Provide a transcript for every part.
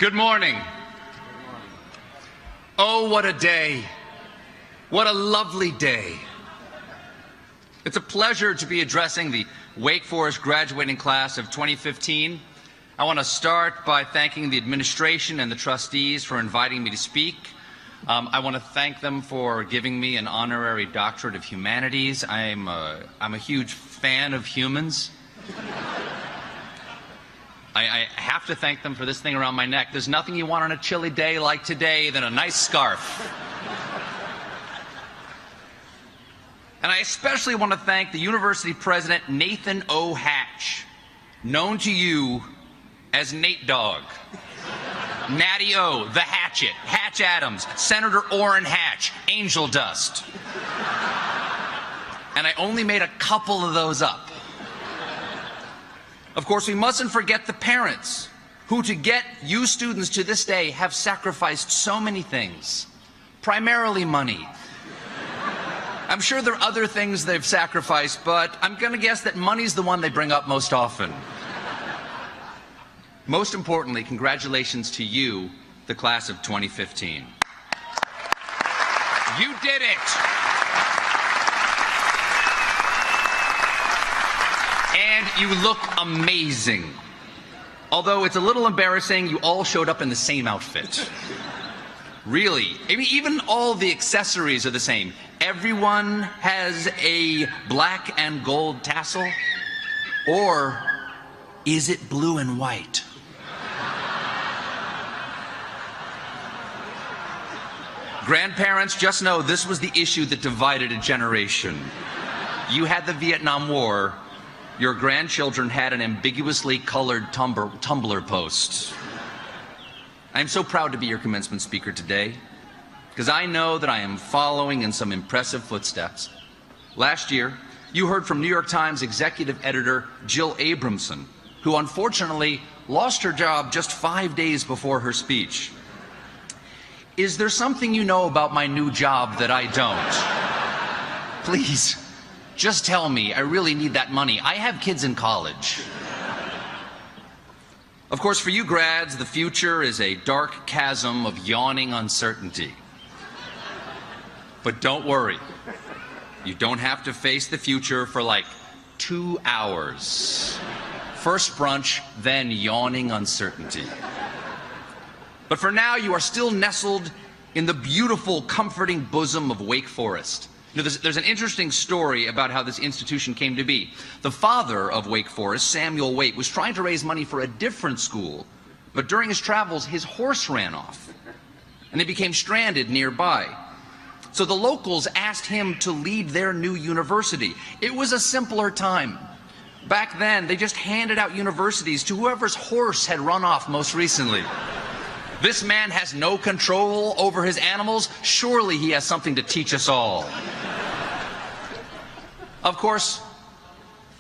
Good morning. Oh, what a day. What a lovely day. It's a pleasure to be addressing the Wake Forest graduating class of 2015. I want to start by thanking the administration and the trustees for inviting me to speak. I want to thank them for giving me an honorary doctorate of humanities. I'm a huge fan of humans. I have to thank them for this thing around my neck. There's nothing you want on a chilly day like today than a nice scarf. And I especially want to thank the university president, Nathan O. Hatch, known to you as Nate Dogg. Natty O, the Hatchet, Hatch Adams, Senator Orrin Hatch, Angel Dust. And I only made a couple of those up. Of course, we mustn't forget the parents, who to get you students to this day have sacrificed so many things, primarily money. I'm sure there are other things they've sacrificed, but I'm going to guess that money's the one they bring up most often. Most importantly, congratulations to you, the class of 2015. You did it! And you look amazing. Although it's a little embarrassing, you all showed up in the same outfit. Really, I mean, even all the accessories are the same. Everyone has a black and gold tassel. Or is it blue and white? Grandparents, just know this was the issue that divided a generation. You had the Vietnam War. Your grandchildren had an ambiguously colored Tumblr post. I'm so proud to be your commencement speaker today, because I know that I am following in some impressive footsteps. Last year, you heard from New York Times executive editor Jill Abramson, who unfortunately lost her job just 5 days before her speech. Is there something you know about my new job that I don't? Please, just tell me. I really need that money. I have kids in college. Of course, for you grads, the future is a dark chasm of yawning uncertainty. But don't worry. You don't have to face the future for like 2 hours. First brunch, then yawning uncertainty. But for now, you are still nestled in the beautiful, comforting bosom of Wake Forest. You know, there's an interesting story about how this institution came to be. The father of Wake Forest, Samuel Waite, was trying to raise money for a different school, but during his travels, his horse ran off, and they became stranded nearby. So the locals asked him to lead their new university. It was a simpler time. Back then, they just handed out universities to whoever's horse had run off most recently. This man has no control over his animals. Surely he has something to teach us all. Of course,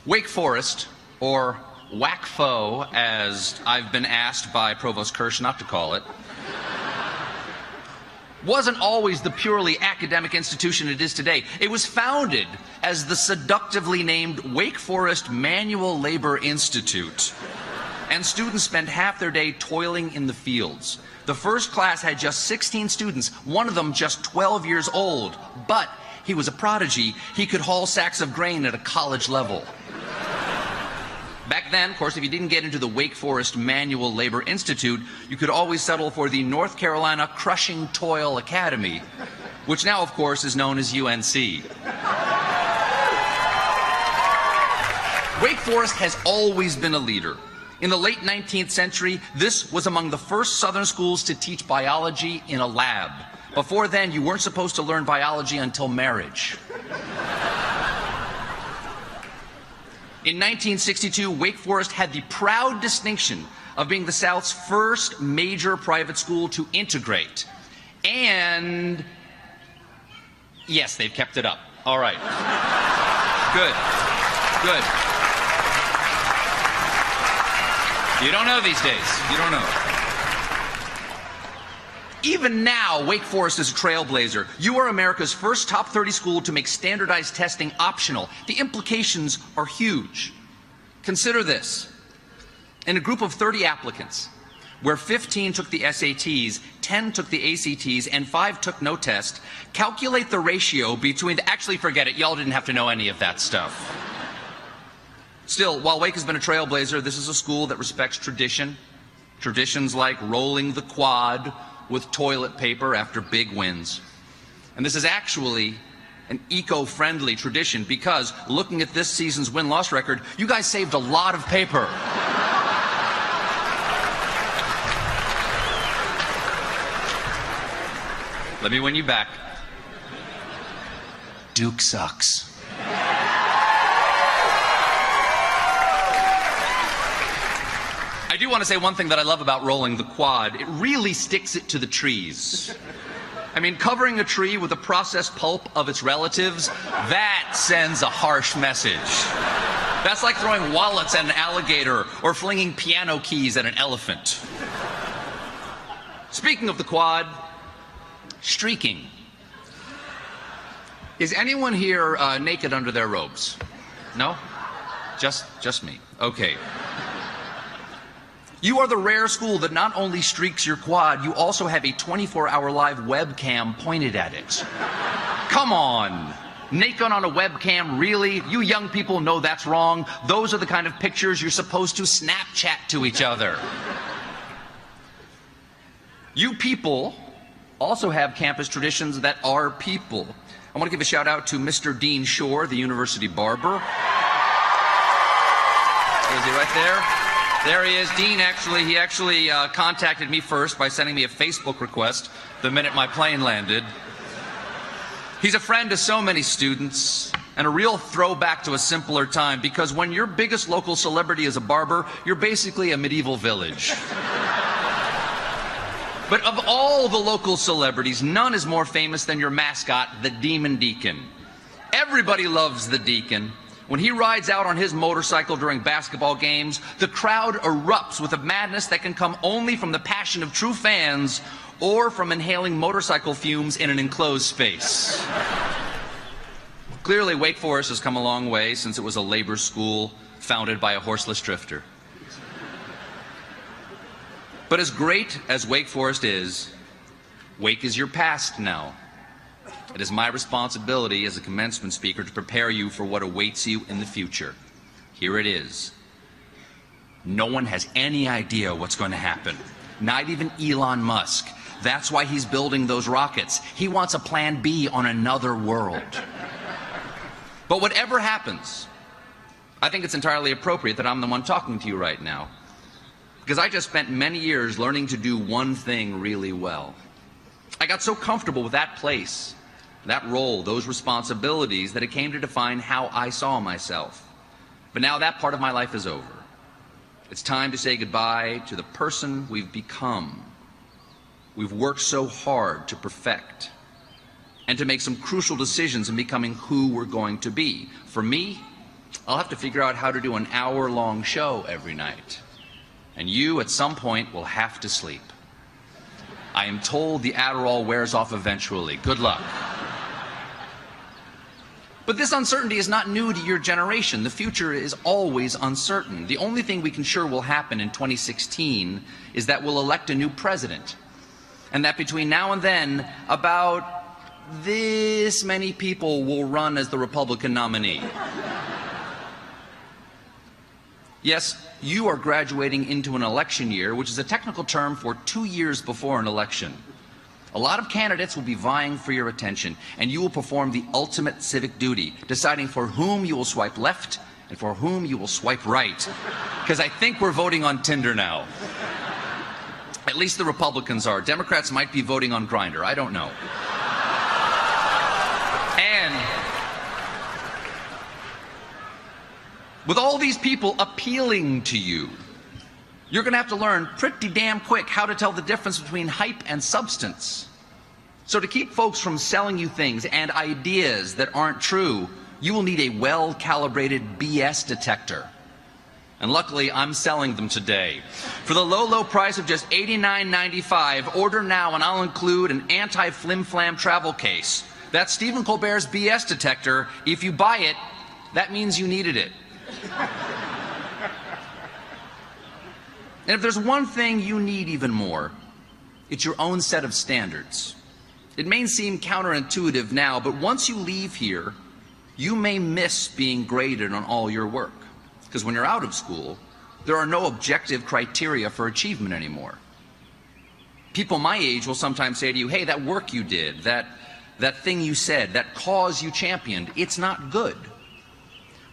Wake Forest, or WACFO, as I've been asked by Provost Kirsch not to call it, wasn't always the purely academic institution it is today. It was founded as the seductively named Wake Forest Manual Labor Institute. And students spent half their day toiling in the fields. The first class had just 16 students, one of them just 12 years old. But he was a prodigy. He could haul sacks of grain at a college level. Back then, of course, if you didn't get into the Wake Forest Manual Labor Institute, you could always settle for the North Carolina Crushing Toil Academy, which now, of course, is known as UNC. Wake Forest has always been a leader. In the late 19th century, this was among the first Southern schools to teach biology in a lab. Before then, you weren't supposed to learn biology until marriage. In 1962, Wake Forest had the proud distinction of being the South's first major private school to integrate. And yes, they've kept it up. All right. Good. Good. You don't know these days. You don't know. Even now, Wake Forest is a trailblazer. You are America's first top 30 school to make standardized testing optional. The implications are huge. Consider this. In a group of 30 applicants, where 15 took the SATs, 10 took the ACTs, and 5 took no test, calculate the ratio between actually forget it, y'all didn't have to know any of that stuff. Still, while Wake has been a trailblazer, this is a school that respects tradition. Traditions like rolling the quad with toilet paper after big wins. And this is actually an eco-friendly tradition because, looking at this season's win-loss record, you guys saved a lot of paper. Let me win you back. Duke sucks. I do want to say one thing that I love about rolling the quad. It really sticks it to the trees. I mean, covering a tree with the processed pulp of its relatives, that sends a harsh message. That's like throwing wallets at an alligator or flinging piano keys at an elephant. Speaking of the quad, streaking. Is anyone here naked under their robes? No? Just me. Okay. You are the rare school that not only streaks your quad, you also have a 24-hour live webcam pointed at it. Come on. Naked on a webcam, really? You young people know that's wrong. Those are the kind of pictures you're supposed to Snapchat to each other. You people also have campus traditions that are people. I want to give a shout out to Mr. Dean Shore, the university barber. Is he right there? There he is. Dean actually contacted me first by sending me a Facebook request the minute my plane landed. He's a friend to so many students and a real throwback to a simpler time because when your biggest local celebrity is a barber, you're basically a medieval village. But of all the local celebrities, none is more famous than your mascot, the Demon Deacon. Everybody loves the Deacon. When he rides out on his motorcycle during basketball games, the crowd erupts with a madness that can come only from the passion of true fans or from inhaling motorcycle fumes in an enclosed space. Clearly, Wake Forest has come a long way since it was a labor school founded by a horseless drifter. But as great as Wake Forest is, Wake is your past now. It is my responsibility as a commencement speaker to prepare you for what awaits you in the future. Here it is. No one has any idea what's going to happen. Not even Elon Musk. That's why he's building those rockets. He wants a plan B on another world. But whatever happens, I think it's entirely appropriate that I'm the one talking to you right now. Because I just spent many years learning to do one thing really well. I got so comfortable with that place, that role, those responsibilities, that it came to define how I saw myself. But now that part of my life is over. It's time to say goodbye to the person we've become. We've worked so hard to perfect and to make some crucial decisions in becoming who we're going to be. For me, I'll have to figure out how to do an hour-long show every night. And you, at some point, will have to sleep. I am told the Adderall wears off eventually. Good luck. But this uncertainty is not new to your generation. The future is always uncertain. The only thing we can sure will happen in 2016 is that we'll elect a new president. And that between now and then, about this many people will run as the Republican nominee. Yes, you are graduating into an election year, which is a technical term for 2 years before an election. A lot of candidates will be vying for your attention, and you will perform the ultimate civic duty, deciding for whom you will swipe left and for whom you will swipe right. Because I think we're voting on Tinder now. At least the Republicans are. Democrats might be voting on Grindr. I don't know. And with all these people appealing to you, you're going to have to learn pretty damn quick how to tell the difference between hype and substance. So to keep folks from selling you things and ideas that aren't true, you will need a well-calibrated BS detector. And luckily, I'm selling them today. For the low, low price of just $89.95, order now and I'll include an anti-flim-flam travel case. That's Stephen Colbert's BS detector. If you buy it, that means you needed it. And if there's one thing you need even more, it's your own set of standards. It may seem counterintuitive now, but once you leave here, you may miss being graded on all your work. Because when you're out of school, there are no objective criteria for achievement anymore. People my age will sometimes say to you, hey, that work you did, that thing you said, that cause you championed, it's not good.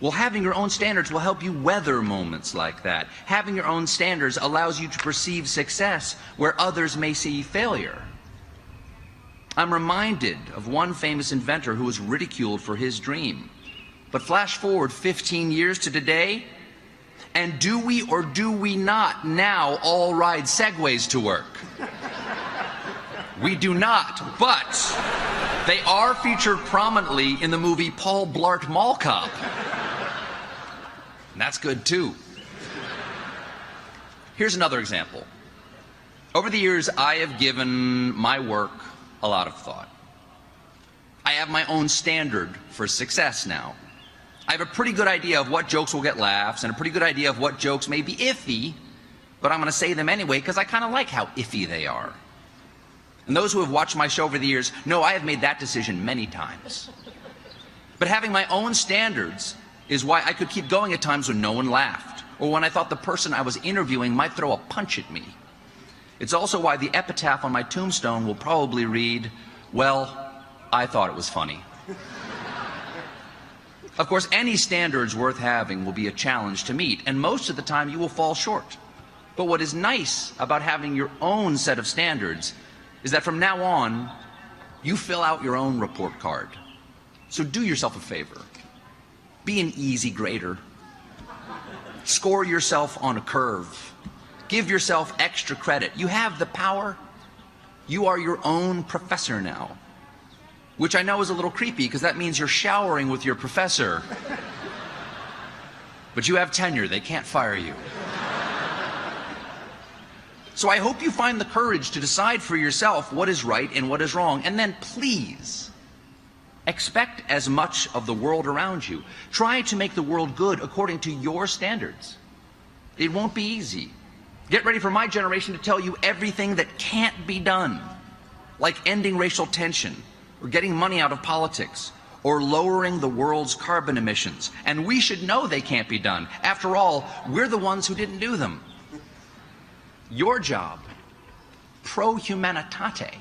Well, having your own standards will help you weather moments like that. Having your own standards allows you to perceive success where others may see failure. I'm reminded of one famous inventor who was ridiculed for his dream. But flash forward 15 years to today, and do we or do we not now all ride Segways to work? We do not, but they are featured prominently in the movie Paul Blart Mall Cop. And that's good too. Here's another example. Over the years, I have given my work a lot of thought. I have my own standard for success now. I have a pretty good idea of what jokes will get laughs and a pretty good idea of what jokes may be iffy, but I'm going to say them anyway because I kind of like how iffy they are. And those who have watched my show over the years know I have made that decision many times. But having my own standards is why I could keep going at times when no one laughed, or when I thought the person I was interviewing might throw a punch at me. It's also why the epitaph on my tombstone will probably read, well, I thought it was funny. Of course, any standards worth having will be a challenge to meet, and most of the time you will fall short. But what is nice about having your own set of standards is that from now on, you fill out your own report card. So do yourself a favor. Be an easy grader. Score yourself on a curve. Give yourself extra credit. You have the power. You are your own professor now. Which I know is a little creepy because that means you're showering with your professor. But you have tenure. They can't fire you. So I hope you find the courage to decide for yourself what is right and what is wrong. And then please, expect as much of the world around you. Try to make the world good according to your standards. It won't be easy. Get ready for my generation to tell you everything that can't be done, like ending racial tension, or getting money out of politics, or lowering the world's carbon emissions. And we should know they can't be done. After all, we're the ones who didn't do them. Your job, pro humanitate,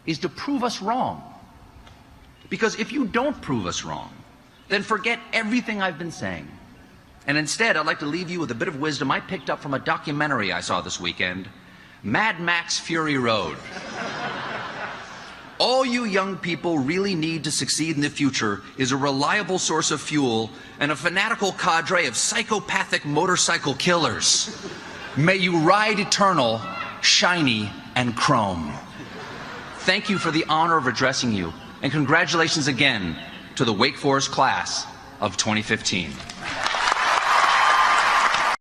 is to prove us wrong. Because if you don't prove us wrong, then forget everything I've been saying. And instead, I'd like to leave you with a bit of wisdom I picked up from a documentary I saw this weekend, Mad Max Fury Road. All you young people really need to succeed in the future is a reliable source of fuel and a fanatical cadre of psychopathic motorcycle killers. May you ride eternal, shiny, and chrome. Thank you for the honor of addressing you, and congratulations again to the Wake Forest class of 2015.